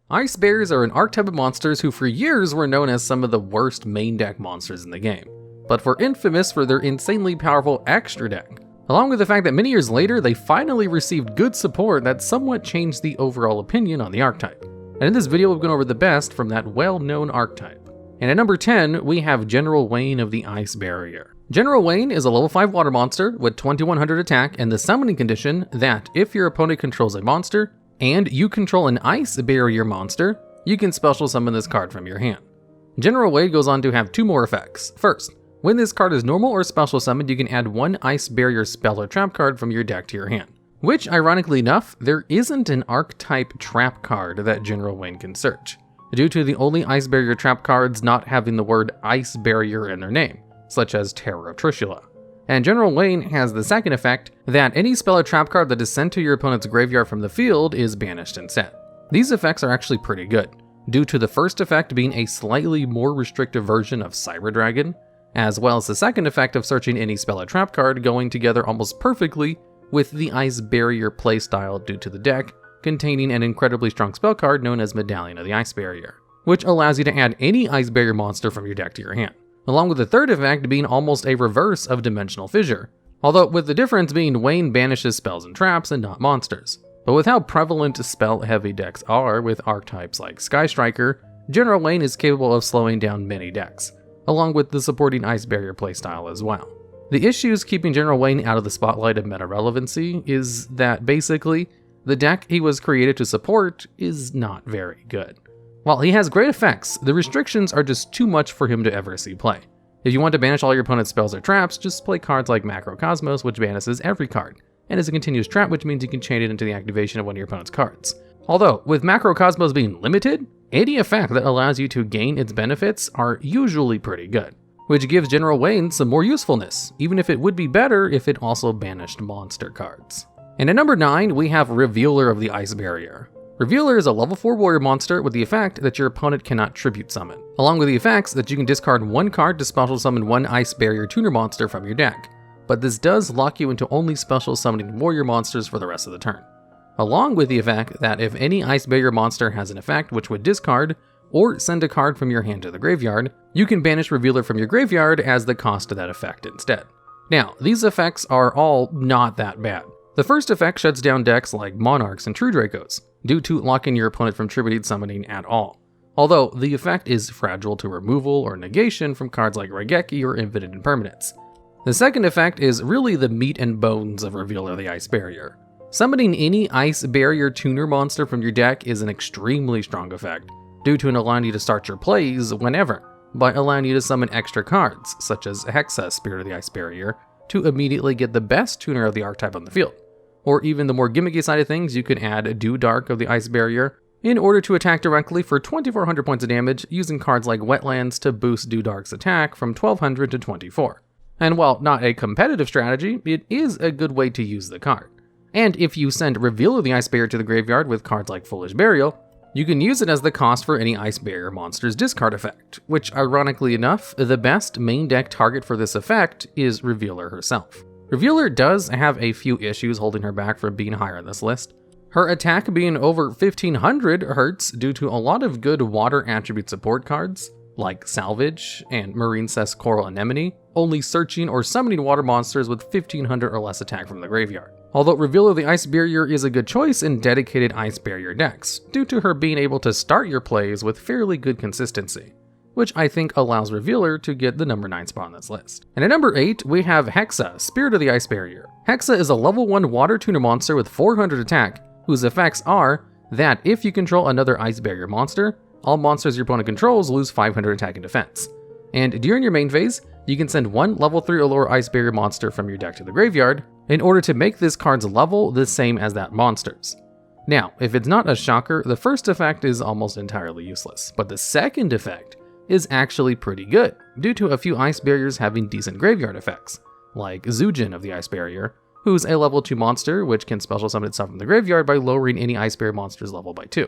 Ice Barriers are an archetype of monsters who for years were known as some of the worst main deck monsters in the game, but were infamous for their insanely powerful extra deck, along with the fact that many years later they finally received good support that somewhat changed the overall opinion on the archetype. And in this video we've gone over the best from that well-known archetype. And at number 10, we have General Wayne of the Ice Barrier. General Wayne is a level 5 water monster with 2100 attack and the summoning condition that if your opponent controls a monster and you control an Ice Barrier monster, you can special summon this card from your hand. General Wayne goes on to have 2 more effects. First, when this card is normal or special summoned, you can add 1 Ice Barrier spell or trap card from your deck to your hand. Which, ironically enough, there isn't an archetype trap card that General Wayne can search, due to the only Ice Barrier trap cards not having the word Ice Barrier in their name, such as Terror of Trishula. And General Wayne has the second effect that any spell or trap card that is sent to your opponent's graveyard from the field is banished instead. These effects are actually pretty good, due to the first effect being a slightly more restrictive version of Cyber Dragon, as well as the second effect of searching any spell or trap card going together almost perfectly with the Ice Barrier playstyle due to the deck containing an incredibly strong spell card known as Medallion of the Ice Barrier, which allows you to add any Ice Barrier monster from your deck to your hand, along with the third effect being almost a reverse of Dimensional Fissure, although with the difference being Wayne banishes spells and traps and not monsters. But with how prevalent spell-heavy decks are with archetypes like Sky Striker, General Wayne is capable of slowing down many decks, along with the supporting Ice Barrier playstyle as well. The issues keeping General Wayne out of the spotlight of meta relevancy is that basically, the deck he was created to support is not very good. While he has great effects, the restrictions are just too much for him to ever see play. If you want to banish all your opponent's spells or traps, just play cards like Macrocosmos, which banishes every card, and is a continuous trap, which means you can chain it into the activation of one of your opponent's cards. Although, with Macrocosmos being limited, any effect that allows you to gain its benefits are usually pretty good, which gives General Wayne some more usefulness, even if it would be better if it also banished monster cards. And at number 9, we have Revealer of the Ice Barrier. Revealer is a level 4 warrior monster with the effect that your opponent cannot tribute summon, along with the effects that you can discard 1 card to special summon 1 Ice Barrier tuner monster from your deck, but this does lock you into only special summoning warrior monsters for the rest of the turn. Along with the effect that if any Ice Barrier monster has an effect which would discard or send a card from your hand to the graveyard, you can banish Revealer from your graveyard as the cost of that effect instead. Now, these effects are all not that bad. The first effect shuts down decks like Monarchs and True Dracos, due to locking your opponent from tributed summoning at all. Although, the effect is fragile to removal or negation from cards like Raigeki or Infinite Impermanence. The second effect is really the meat and bones of Revealer of the Ice Barrier. Summoning any Ice Barrier tuner monster from your deck is an extremely strong effect, due to allowing you to start your plays whenever, by allowing you to summon extra cards, such as Hexa, Spirit of the Ice Barrier, to immediately get the best tuner of the archetype on the field. Or even the more gimmicky side of things, you can add Dew Dark of the Ice Barrier in order to attack directly for 2400 points of damage using cards like Wetlands to boost Dew Dark's attack from 1200 to 24. And while not a competitive strategy, it is a good way to use the card. And if you send Revealer of the Ice Barrier to the graveyard with cards like Foolish Burial, you can use it as the cost for any Ice Barrier monster's discard effect, which ironically enough, the best main deck target for this effect is Revealer herself. Revealer does have a few issues holding her back from being higher on this list. Her attack being over 1500 hurts due to a lot of good water attribute support cards, like Salvage and Marine Cess Coral Anemone, only searching or summoning water monsters with 1500 or less attack from the graveyard. Although Revealer of the Ice Barrier is a good choice in dedicated Ice Barrier decks, due to her being able to start your plays with fairly good consistency, which I think allows Revealer to get the number 9 spot on this list. And at number 8, we have Hexa, Spirit of the Ice Barrier. Hexa is a level 1 water tuner monster with 400 attack, whose effects are that if you control another Ice Barrier monster, all monsters your opponent controls lose 500 attack and defense. And during your main phase, you can send 1 level 3 or lower Ice Barrier monster from your deck to the graveyard in order to make this card's level the same as that monster's. Now, if it's not a shocker, the first effect is almost entirely useless, but the second effect is actually pretty good, due to a few Ice Barriers having decent graveyard effects, like Zujin of the Ice Barrier, who's a level 2 monster which can special summon itself from the graveyard by lowering any Ice Barrier monster's level by 2.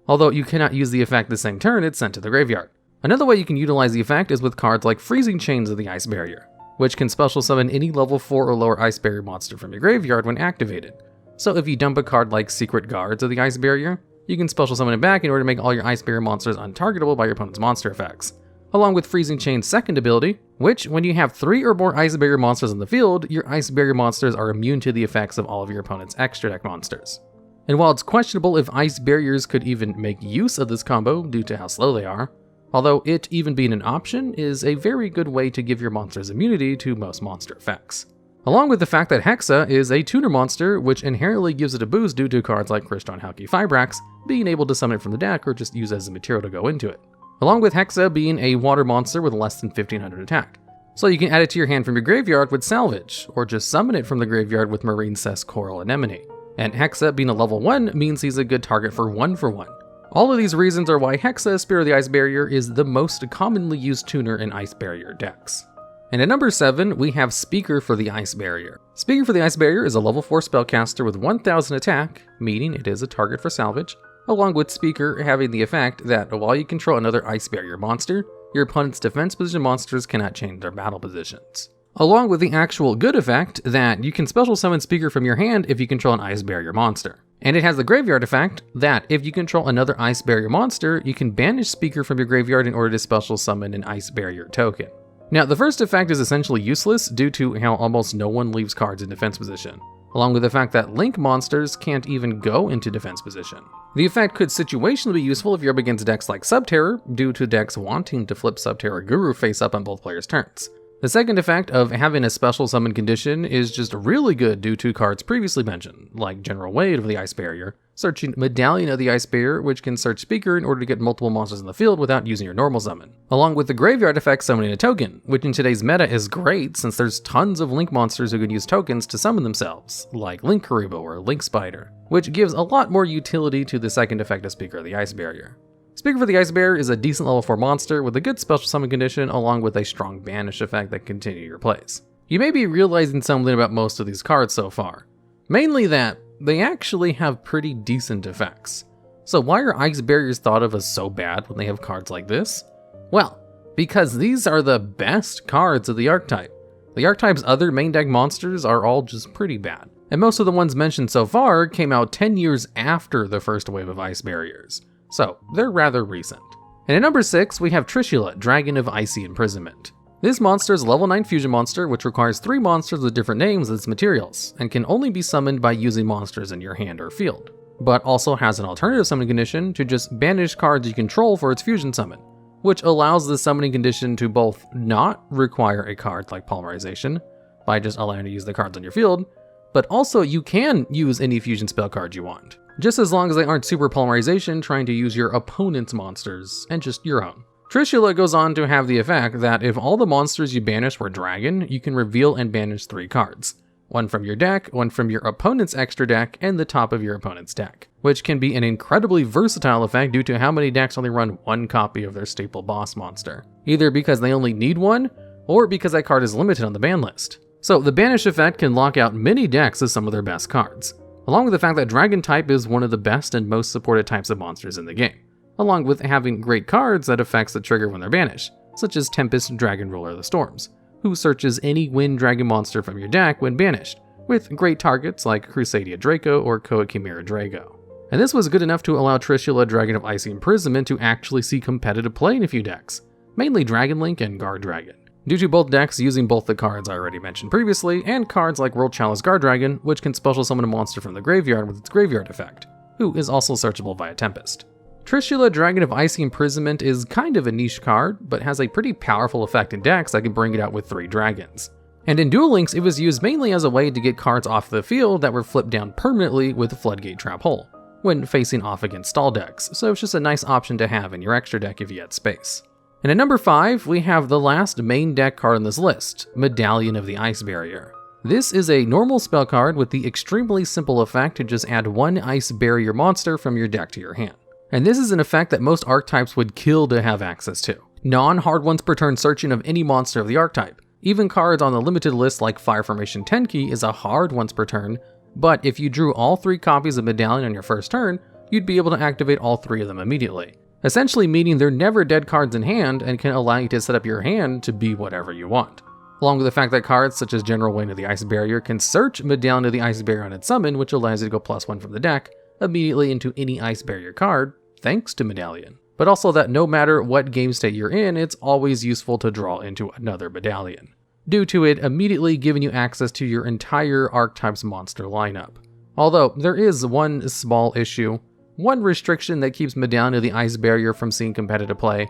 Although you cannot use the effect the same turn it's sent to the graveyard. Another way you can utilize the effect is with cards like Freezing Chains of the Ice Barrier, which can special summon any level 4 or lower Ice Barrier monster from your graveyard when activated. So if you dump a card like Secret Guards of the Ice Barrier, you can special summon it back in order to make all your Ice Barrier monsters untargetable by your opponent's monster effects. Along with Freezing Chain's second ability, which, when you have 3 or more Ice Barrier monsters on the field, your Ice Barrier monsters are immune to the effects of all of your opponent's extra deck monsters. And while it's questionable if Ice Barriers could even make use of this combo due to how slow they are, although it even being an option is a very good way to give your monsters immunity to most monster effects. Along with the fact that Hexa is a tuner monster, which inherently gives it a boost due to cards like Crystron Halki Fibrax being able to summon it from the deck or just use it as a material to go into it. Along with Hexa being a water monster with less than 1500 attack. So you can add it to your hand from your graveyard with Salvage, or just summon it from the graveyard with Marine Cess, Coral Anemone. And Hexa being a level 1 means he's a good target for 1/1. All of these reasons are why Hexa, Spirit of the Ice Barrier, is the most commonly used tuner in Ice Barrier decks. And at number 7, we have Speaker for the Ice Barrier. Speaker for the Ice Barrier is a level 4 spellcaster with 1000 attack, meaning it is a target for salvage, along with Speaker having the effect that while you control another Ice Barrier monster, your opponent's defense position monsters cannot change their battle positions. Along with the actual good effect that you can special summon Speaker from your hand if you control an Ice Barrier monster. And it has the graveyard effect that if you control another Ice Barrier monster, you can banish Speaker from your graveyard in order to special summon an Ice Barrier token. Now, the first effect is essentially useless due to how almost no one leaves cards in defense position, along with the fact that Link monsters can't even go into defense position. The effect could situationally be useful if you're up against decks like Subterror, due to decks wanting to flip Subterror Guru face up on both players' turns. The second effect of having a special summon condition is just really good due to cards previously mentioned, like General Wade of the Ice Barrier, searching Medallion of the Ice Barrier, which can search Speaker in order to get multiple monsters in the field without using your normal summon. Along with the graveyard effect summoning a token, which in today's meta is great since there's tons of Link monsters who can use tokens to summon themselves, like Link Karibo or Link Spider, which gives a lot more utility to the second effect of Speaker of the Ice Barrier. Speaker for the Ice Barrier is a decent level 4 monster with a good special summon condition along with a strong banish effect that can continue your plays. You may be realizing something about most of these cards so far. Mainly that they actually have pretty decent effects. So why are Ice Barriers thought of as so bad when they have cards like this? Well, because these are the best cards of the archetype. The archetype's other main deck monsters are all just pretty bad. And most of the ones mentioned so far came out 10 years after the first wave of Ice Barriers. So, they're rather recent. And at number 6, we have Trishula, Dragon of Icy Imprisonment. This monster is a level 9 fusion monster which requires 3 monsters with different names as its materials, and can only be summoned by using monsters in your hand or field, but also has an alternative summoning condition to just banish cards you control for its fusion summon, which allows the summoning condition to both not require a card like Polymerization, by just allowing you to use the cards on your field, but also you can use any fusion spell card you want, just as long as they aren't super Polymerization trying to use your opponent's monsters and just your own. Trishula goes on to have the effect that if all the monsters you banish were dragon, you can reveal and banish 3 cards. One from your deck, one from your opponent's extra deck, and the top of your opponent's deck, which can be an incredibly versatile effect due to how many decks only run 1 copy of their staple boss monster, either because they only need 1, or because that card is limited on the ban list. So the banish effect can lock out many decks as some of their best cards, along with the fact that Dragon type is one of the best and most supported types of monsters in the game, along with having great cards that affects the trigger when they're banished, such as Tempest Dragon Ruler of the Storms, who searches any wind dragon monster from your deck when banished, with great targets like Crusadia Draco or Koa Chimera Drago. And this was good enough to allow Trishula Dragon of Icy Imprisonment to actually see competitive play in a few decks, mainly Dragon Link and Guard Dragon, due to both decks using both the cards I already mentioned previously, and cards like World Chalice Guard Dragon, which can special summon a monster from the graveyard with its graveyard effect, who is also searchable via Tempest. Trishula Dragon of Icy Imprisonment is kind of a niche card, but has a pretty powerful effect in decks that can bring it out with 3 dragons. And in Duel Links, it was used mainly as a way to get cards off the field that were flipped down permanently with Floodgate Trap Hole, when facing off against stall decks, so it's just a nice option to have in your extra deck if you had space. And at number 5, we have the last main deck card on this list, Medallion of the Ice Barrier. This is a normal spell card with the extremely simple effect to just add 1 Ice Barrier monster from your deck to your hand. And this is an effect that most archetypes would kill to have access to. Non-hard once per turn searching of any monster of the archetype. Even cards on the limited list like Fire Formation Tenki is a hard once per turn, but if you drew all 3 copies of Medallion on your first turn, you'd be able to activate all 3 of them immediately. Essentially meaning they're never dead cards in hand and can allow you to set up your hand to be whatever you want. Along with the fact that cards such as General Wayne of the Ice Barrier can search Medallion of the Ice Barrier on its summon, which allows you to go +1 from the deck, immediately into any Ice Barrier card, thanks to Medallion. But also that no matter what game state you're in, it's always useful to draw into another Medallion, due to it immediately giving you access to your entire archetype's monster lineup. Although, there is one small issue, one restriction that keeps Medallion of the Ice Barrier from seeing competitive play,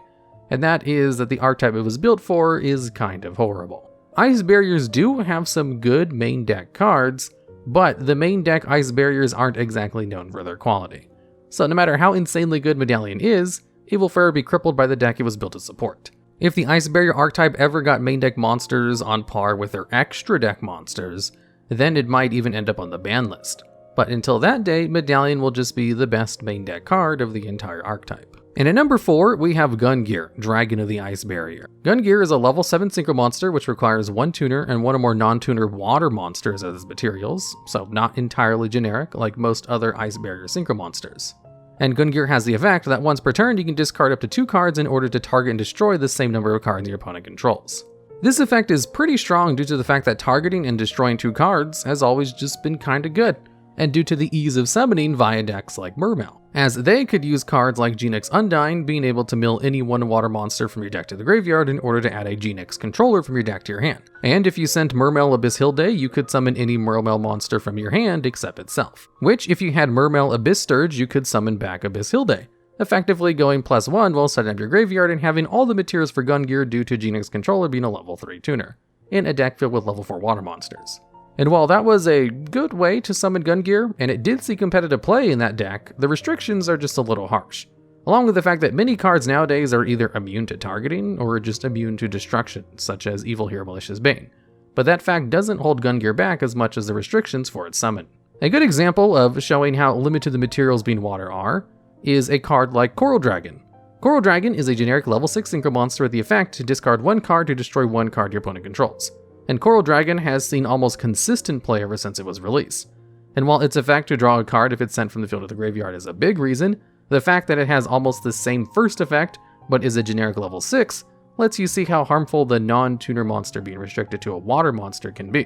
and that is that the archetype it was built for is kind of horrible. Ice Barriers do have some good main deck cards, but the main deck Ice Barriers aren't exactly known for their quality. So no matter how insanely good Medallion is, it will forever be crippled by the deck it was built to support. If the Ice Barrier archetype ever got main deck monsters on par with their extra deck monsters, then it might even end up on the ban list. But until that day, Medallion will just be the best main deck card of the entire archetype. And at number 4, we have Gungnir, Dragon of the Ice Barrier. Gungnir is a level 7 synchro monster which requires one tuner and one or more non-tuner water monsters as materials, so not entirely generic like most other Ice Barrier synchro monsters. And Gungnir has the effect that once per turn you can discard up to 2 cards in order to target and destroy the same number of cards your opponent controls. This effect is pretty strong due to the fact that targeting and destroying 2 cards has always just been kinda good, and due to the ease of summoning via decks like Mermail, as they could use cards like Genix Undyne, being able to mill any one water monster from your deck to the graveyard in order to add a Genix controller from your deck to your hand. And if you sent Mermail Abyss Hilde, you could summon any Mermail monster from your hand except itself. Which, if you had Mermail Abyss Sturge, you could summon back Abyss Hilde, effectively going +1 while setting up your graveyard and having all the materials for Gungnir due to Genix controller being a level 3 tuner, in a deck filled with level 4 water monsters. And while that was a good way to summon Gungnir, and it did see competitive play in that deck, the restrictions are just a little harsh. Along with the fact that many cards nowadays are either immune to targeting or just immune to destruction, such as Evil Hero Malicious Bane. But that fact doesn't hold Gungnir back as much as the restrictions for its summon. A good example of showing how limited the materials being water are is a card like Coral Dragon. Coral Dragon is a generic level 6 synchro monster with the effect to discard 1 card to destroy 1 card your opponent controls. And Coral Dragon has seen almost consistent play ever since it was released. And while its effect to draw a card if it's sent from the field to the graveyard is a big reason, the fact that it has almost the same first effect, but is a generic level 6, lets you see how harmful the non-tuner monster being restricted to a water monster can be.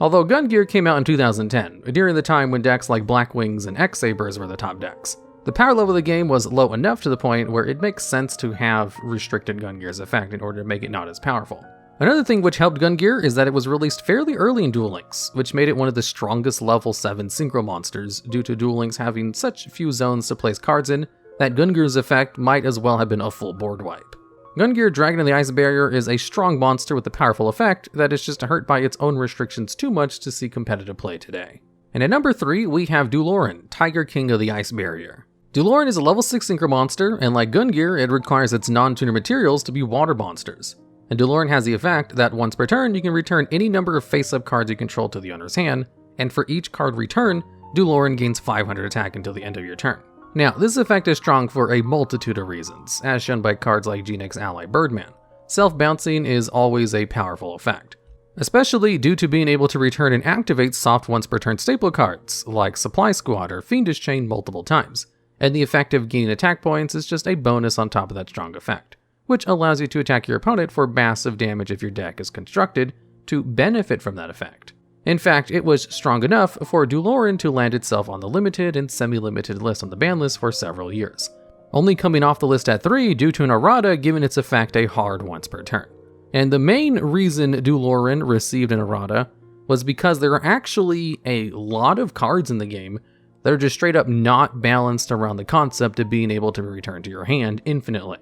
Although Gungnir came out in 2010, during the time when decks like Black Wings and X-Sabers were the top decks, the power level of the game was low enough to the point where it makes sense to have restricted Gungnir's effect in order to make it not as powerful. Another thing which helped Gungnir is that it was released fairly early in Duel Links, which made it one of the strongest level 7 synchro monsters due to Duel Links having such few zones to place cards in that Gungnir's effect might as well have been a full board wipe. Gungnir, Dragon of the Ice Barrier, is a strong monster with a powerful effect that is just hurt by its own restrictions too much to see competitive play today. And at number 3, we have Dewloren, Tiger King of the Ice Barrier. Dewloren is a level 6 synchro monster, and like Gungnir, it requires its non-tuner materials to be water monsters. And Dewloren has the effect that once per turn, you can return any number of face-up cards you control to the owner's hand, and for each card returned, Dewloren gains 500 attack until the end of your turn. Now, this effect is strong for a multitude of reasons, as shown by cards like Genix Ally Birdman. Self-bouncing is always a powerful effect, especially due to being able to return and activate soft once per turn staple cards, like Supply Squad or Fiendish Chain multiple times, and the effect of gaining attack points is just a bonus on top of that strong effect, which allows you to attack your opponent for massive damage if your deck is constructed to benefit from that effect. In fact, it was strong enough for Dewloren to land itself on the limited and semi-limited list on the ban list for several years, only coming off the list at 3 due to an errata giving its effect a hard once per turn. And the main reason Dewloren received an errata was because there are actually a lot of cards in the game that are just straight up not balanced around the concept of being able to be returned to your hand infinitely.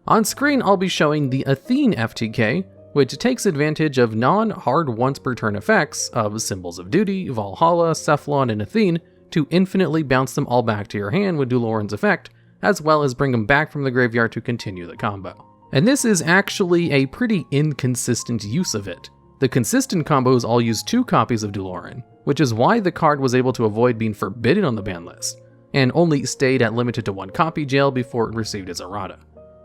On screen, I'll be showing the Athene FTK, which takes advantage of non-hard once per turn effects of Symbols of Duty, Valhalla, Cephalon, and Athene to infinitely bounce them all back to your hand with Dewloren's effect, as well as bring them back from the graveyard to continue the combo. And this is actually a pretty inconsistent use of it. The consistent combos all use 2 copies of Dewloren, which is why the card was able to avoid being forbidden on the ban list, and only stayed at limited to 1 copy jail before it received its errata.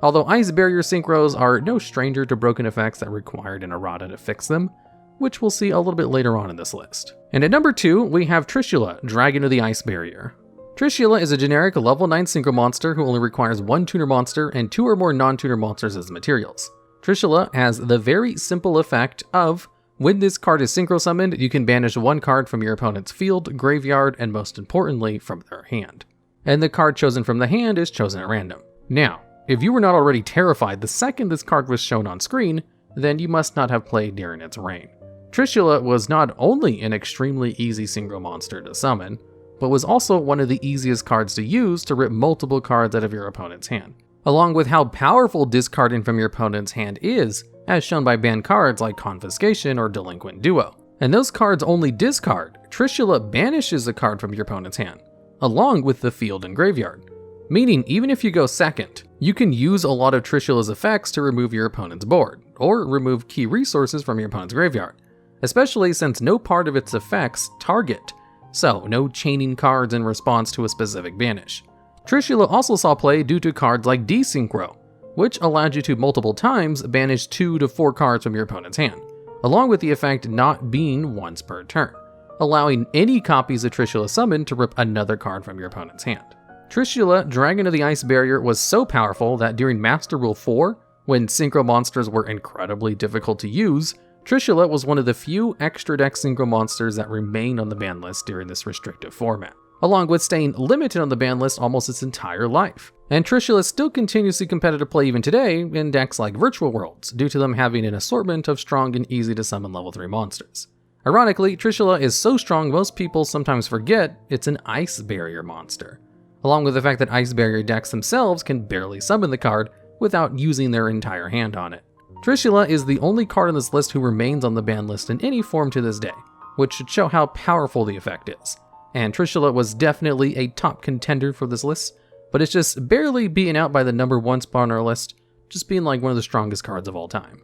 Although Ice Barrier synchros are no stranger to broken effects that required an errata to fix them, which we'll see a little bit later on in this list. And at number 2, we have Trishula, Dragon of the Ice Barrier. Trishula is a generic level 9 synchro monster who only requires 1 tuner monster and 2 or more non-tuner monsters as materials. Trishula has the very simple effect of, when this card is synchro summoned, you can banish 1 card from your opponent's field, graveyard, and most importantly, from their hand. and the card chosen from the hand is chosen at random. Now, if you were not already terrified the second this card was shown on screen, then you must not have played during its reign. Trishula was not only an extremely easy synchro monster to summon, but was also one of the easiest cards to use to rip multiple cards out of your opponent's hand, along with how powerful discarding from your opponent's hand is, as shown by banned cards like Confiscation or Delinquent Duo. And those cards only discard. Trishula banishes a card from your opponent's hand, along with the field and graveyard. Meaning, even if you go second, you can use a lot of Trishula's effects to remove your opponent's board, or remove key resources from your opponent's graveyard, especially since no part of its effects target, so no chaining cards in response to a specific banish. Trishula also saw play due to cards like Desynchro, which allowed you to multiple times banish 2 to 4 cards from your opponent's hand, along with the effect not being once per turn, allowing any copies of Trishula summoned to rip another card from your opponent's hand. Trishula, Dragon of the Ice Barrier, was so powerful that during Master Rule 4, when synchro monsters were incredibly difficult to use, Trishula was one of the few extra deck synchro monsters that remained on the ban list during this restrictive format, along with staying limited on the ban list almost its entire life. And Trishula still continues to competitive play even today in decks like Virtual Worlds, due to them having an assortment of strong and easy to summon level 3 monsters. Ironically, Trishula is so strong most people sometimes forget it's an Ice Barrier monster, along with the fact that Ice Barrier decks themselves can barely summon the card without using their entire hand on it. Trishula is the only card on this list who remains on the ban list in any form to this day, which should show how powerful the effect is. And Trishula was definitely a top contender for this list, but it's just barely beaten out by the number 1 spot on our list, just being like one of the strongest cards of all time.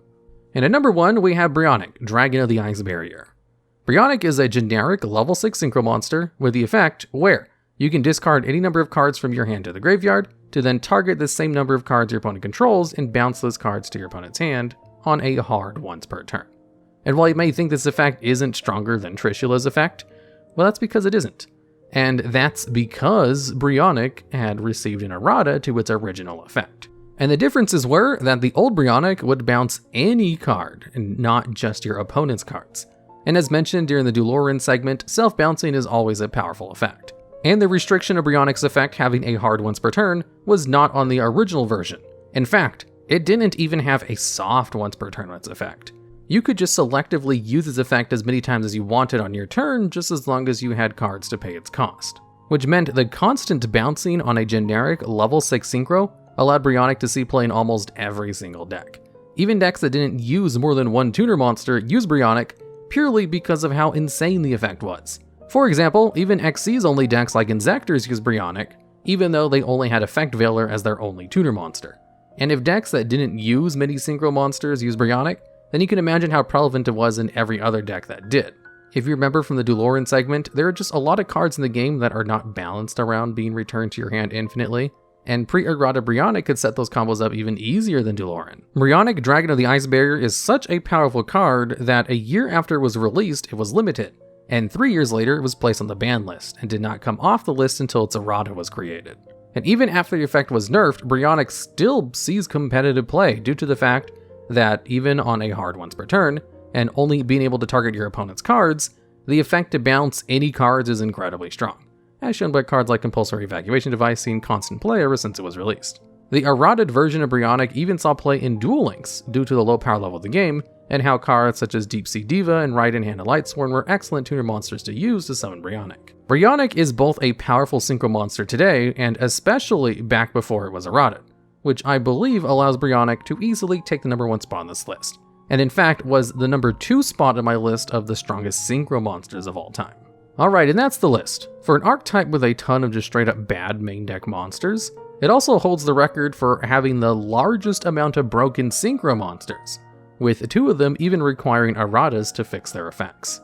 And at number 1, we have Brionac, Dragon of the Ice Barrier. Brionac is a generic level 6 synchro monster with the effect where you can discard any number of cards from your hand to the graveyard to then target the same number of cards your opponent controls and bounce those cards to your opponent's hand on a hard once per turn. And while you may think this effect isn't stronger than Trishula's effect, well, that's because it isn't. And that's because Brionac had received an errata to its original effect. And the differences were that the old Brionac would bounce any card and not just your opponent's cards. And as mentioned during the Dewloren segment, self-bouncing is always a powerful effect. And the restriction of Brionac's effect having a hard once per turn was not on the original version. In fact, it didn't even have a soft once per turn on its effect. You could just selectively use its effect as many times as you wanted on your turn, just as long as you had cards to pay its cost. Which meant the constant bouncing on a generic level 6 synchro allowed Brionac to see play in almost every single deck. Even decks that didn't use more than one tuner monster used Brionac purely because of how insane the effect was. For example, even XC's only decks like Inzectors use Brionac, even though they only had Effect Veiler as their only tuner monster. And if decks that didn't use many synchro monsters use Brionac, then you can imagine how prevalent it was in every other deck that did. If you remember from the Dewloren segment, there are just a lot of cards in the game that are not balanced around being returned to your hand infinitely, and pre-errata Brionac could set those combos up even easier than Dewloren. Brionac, Dragon of the Ice Barrier, is such a powerful card that a year after it was released, it was limited, and 3 years later it was placed on the ban list, and did not come off the list until its errata was created. And even after the effect was nerfed, Brionac still sees competitive play due to the fact that even on a hard once per turn, and only being able to target your opponent's cards, the effect to bounce any cards is incredibly strong, as shown by cards like Compulsory Evacuation Device seeing constant play ever since it was released. The errated version of Brionac even saw play in Duel Links due to the low power level of the game, and how cards such as Deep Sea Diva and Right in Hand of Lightsworn were excellent tuner monsters to use to summon Brionac. Brionac is both a powerful synchro monster today, and especially back before it was errated, which I believe allows Brionac to easily take the number 1 spot on this list, and in fact was the number 2 spot on my list of the strongest synchro monsters of all time. Alright, and that's the list. For an archetype with a ton of just straight up bad main deck monsters, it also holds the record for having the largest amount of broken synchro monsters, with 2 of them even requiring erratas to fix their effects.